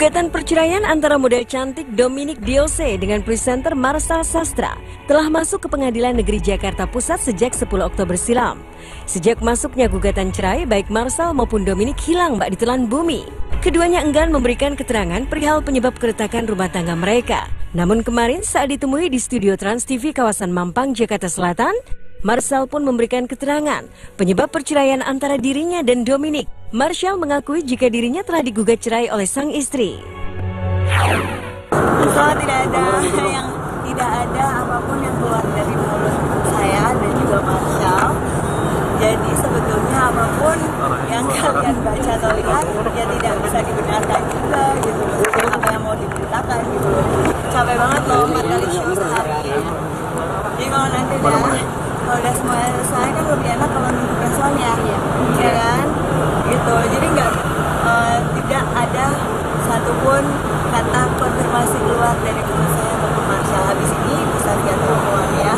Gugatan perceraian antara model cantik Dominique Diose dengan presenter Marcel Sastra telah masuk ke Pengadilan Negeri Jakarta Pusat sejak 10 Oktober silam. Sejak masuknya gugatan cerai, baik Marcel maupun Dominique hilang bak ditelan bumi. Keduanya enggan memberikan keterangan perihal penyebab keretakan rumah tangga mereka. Namun kemarin saat ditemui di studio Trans TV kawasan Mampang, Jakarta Selatan, Marcel pun memberikan keterangan penyebab perceraian antara dirinya dan Dominique. Marcel mengakui jika dirinya telah digugat cerai oleh sang istri. Tidak ada apapun yang keluar dari mulut saya dan juga Marcel. Jadi sebetulnya apapun yang kalian baca atau lihat ya tidak bisa dibenarkan juga gitu. Apa yang mau diberitakan gitu. Capek banget loh 4 kali show sehari. Jadi kalau nanti udah semuanya selesai kan lebih enak kalau nunggu responnya ya kan gitu. Jadi tidak ada satupun kata konfirmasi keluar dari mulut saya untuk Marcel. Habis ini bisa lihat omongan ya,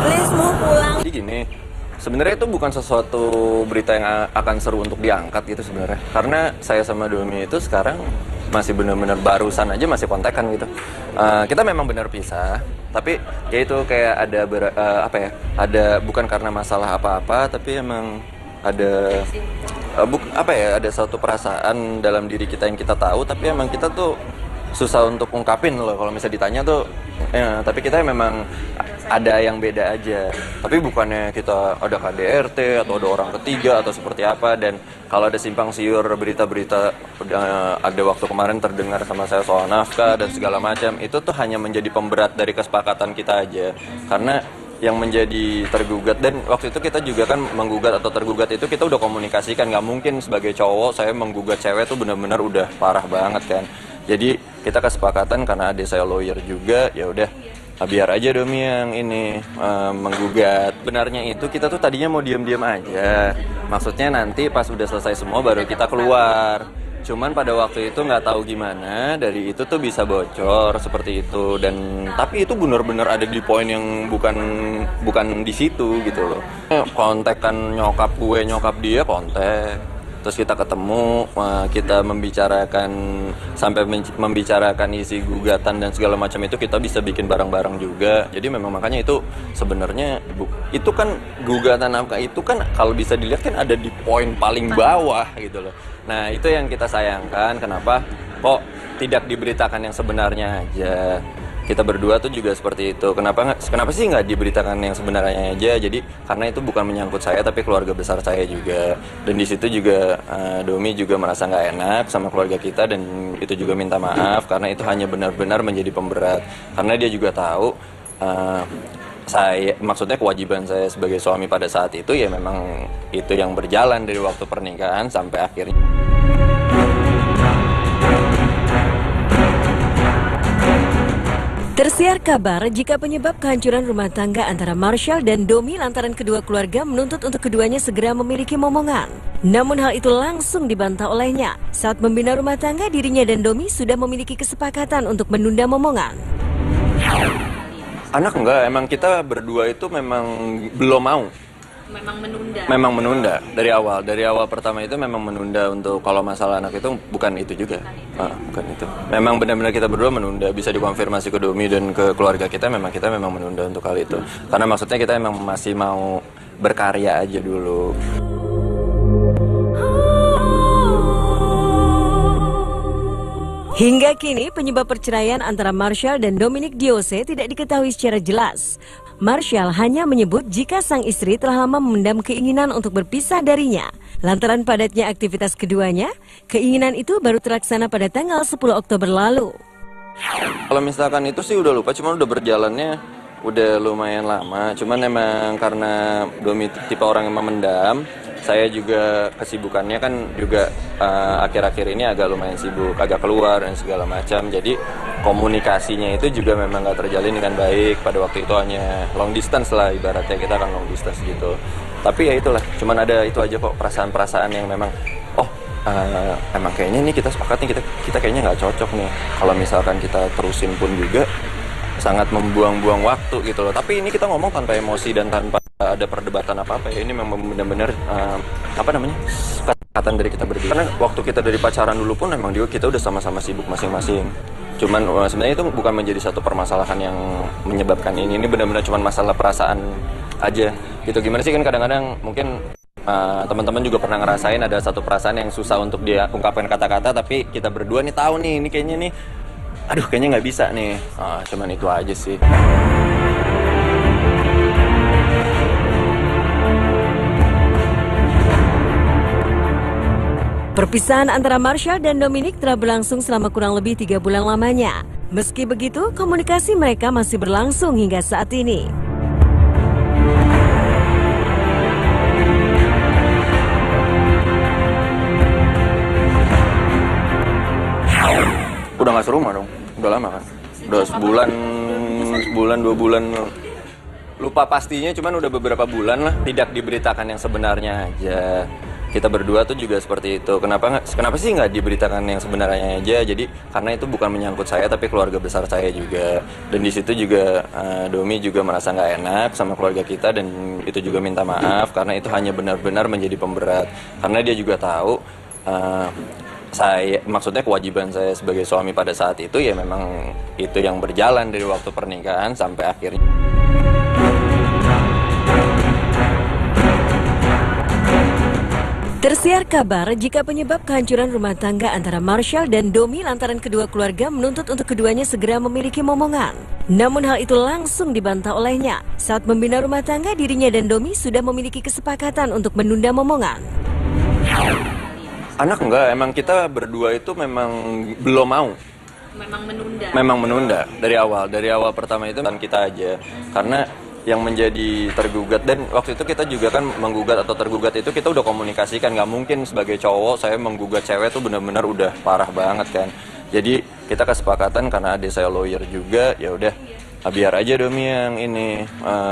please mau pulang. Jadi gini, sebenarnya itu bukan sesuatu berita yang akan seru untuk diangkat gitu sebenarnya, karena saya sama Domi itu sekarang masih benar-benar barusan aja masih kontekan gitu. Kita memang benar pisah, tapi ya itu kayak ada ada bukan karena masalah apa-apa, tapi emang ada ada satu perasaan dalam diri kita yang kita tahu, tapi emang kita tuh susah untuk ungkapin loh kalau misalnya ditanya tuh. Ya, tapi kita memang ada yang beda aja. Tapi bukannya kita ada KDRT atau ada orang ketiga atau seperti apa. Dan kalau ada simpang siur berita-berita ada waktu kemarin terdengar sama saya soal nafkah dan segala macam, itu tuh hanya menjadi pemberat dari kesepakatan kita aja. Karena yang menjadi tergugat, dan waktu itu kita juga kan menggugat atau tergugat itu kita udah komunikasikan. Nggak mungkin sebagai cowok saya menggugat cewek tuh benar-benar udah parah banget kan. Jadi kita kesepakatan karena adik saya lawyer juga, ya udah biar aja Domi yang ini menggugat. Benarnya itu kita tuh tadinya mau diam-diam aja. Maksudnya nanti pas udah selesai semua baru kita keluar. Cuman pada waktu itu nggak tahu gimana dari itu tuh bisa bocor seperti itu. Dan tapi itu benar-benar ada di poin yang bukan di situ gitu loh. Kontekan nyokap gue, nyokap dia kontek. Terus kita ketemu, kita membicarakan sampai membicarakan isi gugatan dan segala macam itu kita bisa bikin bareng-bareng juga. Jadi memang makanya itu sebenarnya itu kan gugatan nafkah itu kan kalau bisa dilihat kan ada di poin paling bawah gitu loh. Nah itu yang kita sayangkan, kenapa kok tidak diberitakan yang sebenarnya aja. Kita berdua tuh juga seperti itu. Kenapa sih nggak diberitakan yang sebenarnya aja? Jadi karena itu bukan menyangkut saya tapi keluarga besar saya juga. Dan di situ juga Domi juga merasa nggak enak sama keluarga kita, dan itu juga minta maaf karena itu hanya benar-benar menjadi pemberat. Karena dia juga tahu maksudnya kewajiban saya sebagai suami pada saat itu ya memang itu yang berjalan dari waktu pernikahan sampai akhirnya. Tersiar kabar jika penyebab kehancuran rumah tangga antara Marcel dan Domi lantaran kedua keluarga menuntut untuk keduanya segera memiliki momongan. Namun hal itu langsung dibantah olehnya. Saat membina rumah tangga, dirinya dan Domi sudah memiliki kesepakatan untuk menunda momongan. Anak enggak, emang kita berdua itu memang belum mau. Memang menunda dari awal pertama itu memang menunda untuk kalau masalah anak itu bukan itu juga. Bukan itu. Memang benar-benar kita berdua menunda, bisa dikonfirmasi ke Domi dan ke keluarga kita memang menunda untuk hal itu. Karena maksudnya kita memang masih mau berkarya aja dulu. Hingga kini penyebab perceraian antara Marcel dan Dominique Diose tidak diketahui secara jelas. Marcel hanya menyebut jika sang istri telah lama memendam keinginan untuk berpisah darinya. Lantaran padatnya aktivitas keduanya, keinginan itu baru terlaksana pada tanggal 10 Oktober lalu. Kalau misalkan itu sih udah lupa, cuman udah berjalannya udah lumayan lama. Cuman emang karena Domi tipe orang yang memendam, saya juga kesibukannya kan juga akhir-akhir ini agak lumayan sibuk, agak keluar dan segala macam. Jadi komunikasinya itu juga memang nggak terjalin dengan baik. Pada waktu itu hanya long distance lah, ibaratnya kita kan long distance gitu. Tapi ya itulah, cuman ada itu aja kok perasaan-perasaan yang memang emang kayaknya nih kita sepakat nih kita kayaknya nggak cocok nih. Kalau misalkan kita terusin pun juga sangat membuang-buang waktu gitu loh. Tapi ini kita ngomong tanpa emosi dan tanpa ada perdebatan apa-apa ya. Ini memang benar-benar dari kita berdua. Karena waktu kita dari pacaran dulu pun emang kita udah sama-sama sibuk masing-masing. Cuman sebenarnya itu bukan menjadi satu permasalahan yang menyebabkan ini. Ini benar-benar cuma masalah perasaan aja. Gitu, gimana sih kan kadang-kadang mungkin teman-teman juga pernah ngerasain ada satu perasaan yang susah untuk dia ungkapkan kata-kata, tapi kita berdua nih tahu nih ini kayaknya nih, aduh kayaknya nggak bisa nih. Cuman itu aja sih. Perpisahan antara Marshall dan Dominic telah berlangsung selama kurang lebih 3 bulan lamanya. Meski begitu, komunikasi mereka masih berlangsung hingga saat ini. Udah nggak serumah dong, udah lama kan? Udah sebulan, 2 bulan. Lupa pastinya, cuman udah beberapa bulan lah. Tidak diberitakan yang sebenarnya aja. Kita berdua tuh juga seperti itu. Kenapa sih nggak diberitakan yang sebenarnya aja? Jadi karena itu bukan menyangkut saya, tapi keluarga besar saya juga. Dan di situ juga Domi juga merasa nggak enak sama keluarga kita, dan itu juga minta maaf karena itu hanya benar-benar menjadi pemberat. Karena dia juga tahu maksudnya kewajiban saya sebagai suami pada saat itu ya memang itu yang berjalan dari waktu pernikahan sampai akhirnya. Tersiar kabar jika penyebab kehancuran rumah tangga antara Marshall dan Domi lantaran kedua keluarga menuntut untuk keduanya segera memiliki momongan. Namun hal itu langsung dibantah olehnya. Saat membina rumah tangga, dirinya dan Domi sudah memiliki kesepakatan untuk menunda momongan. Anak enggak, emang kita berdua itu memang belum mau. Memang menunda dari awal pertama itu kan kita aja. Karena yang menjadi tergugat, dan waktu itu kita juga kan menggugat atau tergugat itu kita udah komunikasikan. Nggak mungkin sebagai cowok saya menggugat cewek tuh benar-benar udah parah banget kan. Jadi kita kesepakatan karena adik saya lawyer juga, ya udah biar aja Domi yang ini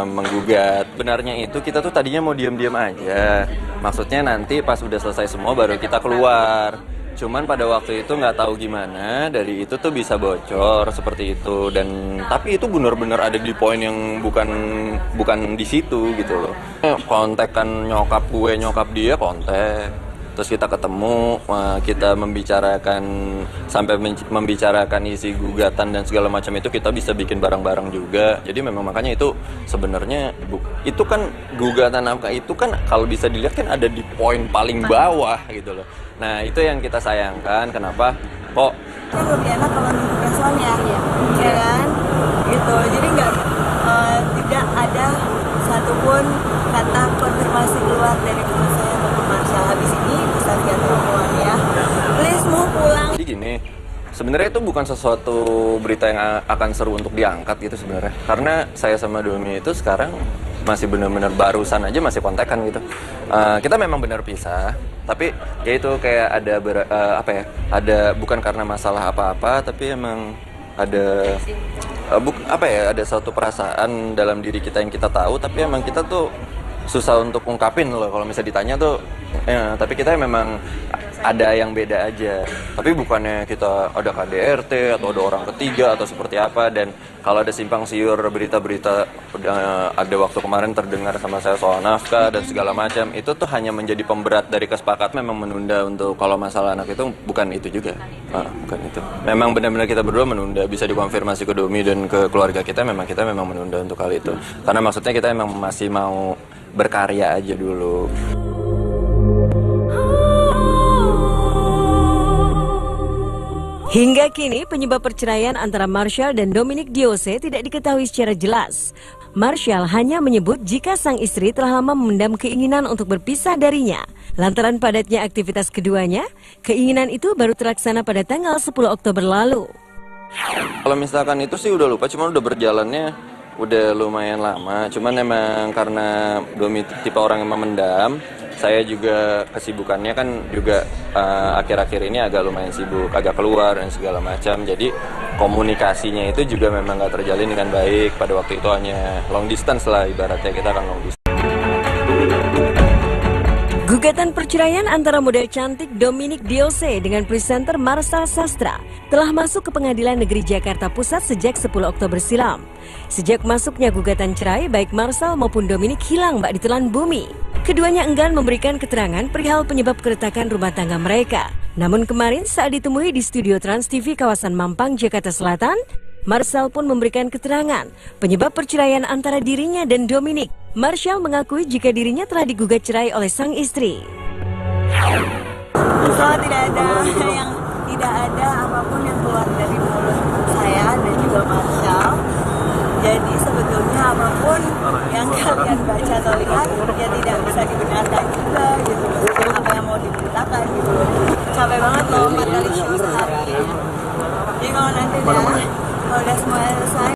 menggugat. Benarnya itu kita tuh tadinya mau diam-diam aja, maksudnya nanti pas udah selesai semua baru kita keluar. Cuman pada waktu itu nggak tahu gimana dari itu tuh bisa bocor seperti itu, dan tapi itu benar-benar ada di poin yang bukan di situ gitu loh. Kontekan nyokap gue, nyokap dia kontek, terus kita ketemu, kita membicarakan sampai membicarakan isi gugatan dan segala macam itu kita bisa bikin bareng-bareng juga. Jadi memang makanya itu sebenarnya itu kan gugatan apa itu kan kalau bisa dilihat kan ada di poin paling bawah gitu loh. Nah itu yang kita sayangkan, kenapa kok itu lebih enak kalau nunjukin soalnya ya kan gitu. Jadi tidak ada satupun kata konfirmasi keluar dari mulut saya maupun Marshall. Habis ini bisa lihat perempuan ya, please mau pulang. Jadi gini, sebenarnya itu bukan sesuatu berita yang akan seru untuk diangkat gitu sebenarnya. Karena saya sama Domi itu sekarang masih benar-benar barusan aja masih kontekan gitu. Kita memang benar pisah, tapi ya itu kayak ada bukan karena masalah apa-apa, tapi emang ada ada suatu perasaan dalam diri kita yang kita tahu, tapi emang kita tuh susah untuk ungkapin loh kalau misalnya ditanya tuh. Tapi kita memang ada yang beda aja, tapi bukannya kita ada KDRT atau ada orang ketiga atau seperti apa. Dan kalau ada simpang siur berita-berita, ada waktu kemarin terdengar sama saya soal nafkah dan segala macam, itu tuh hanya menjadi pemberat dari kesepakatan. Memang menunda untuk kalau masalah anak itu bukan itu juga, bukan itu. Memang benar-benar kita berdua menunda, bisa dikonfirmasi ke Domi dan ke keluarga kita memang menunda untuk hal itu. Karena maksudnya kita memang masih mau berkarya aja dulu. Hingga kini penyebab perceraian antara Marshall dan Dominic Diose tidak diketahui secara jelas. Marshall hanya menyebut jika sang istri telah lama memendam keinginan untuk berpisah darinya. Lantaran padatnya aktivitas keduanya, keinginan itu baru terlaksana pada tanggal 10 Oktober lalu. Kalau misalkan itu sih udah lupa, cuman udah berjalannya udah lumayan lama. Cuman emang karena Domi tipe orang yang memendam, saya juga kesibukannya kan juga akhir-akhir ini agak lumayan sibuk, agak keluar dan segala macam. Jadi komunikasinya itu juga memang gak terjalin dengan baik. Pada waktu itu hanya long distance lah, ibaratnya kita kan long distance. Gugatan perceraian antara model cantik Dominic Diose dengan presenter Marshall Sastra telah masuk ke Pengadilan Negeri Jakarta Pusat sejak 10 Oktober silam. Sejak masuknya gugatan cerai, baik Marshall maupun Dominic hilang bak ditelan bumi. Keduanya enggan memberikan keterangan perihal penyebab keretakan rumah tangga mereka. Namun kemarin saat ditemui di studio Trans TV kawasan Mampang, Jakarta Selatan, Marcel pun memberikan keterangan penyebab perceraian antara dirinya dan Dominic. Marcel mengakui jika dirinya telah digugat cerai oleh sang istri. So, tidak ada apapun yang keluar dari mulut saya dan juga Marcel. Jadi sebetulnya apapun yang kalian baca atau lihat ya tidak bisa dibenarkan juga gitu. Apa yang mau diberitakan gitu. Capek banget loh 4 kali show sehari. Jadi kalau nanti udah semuanya selesai.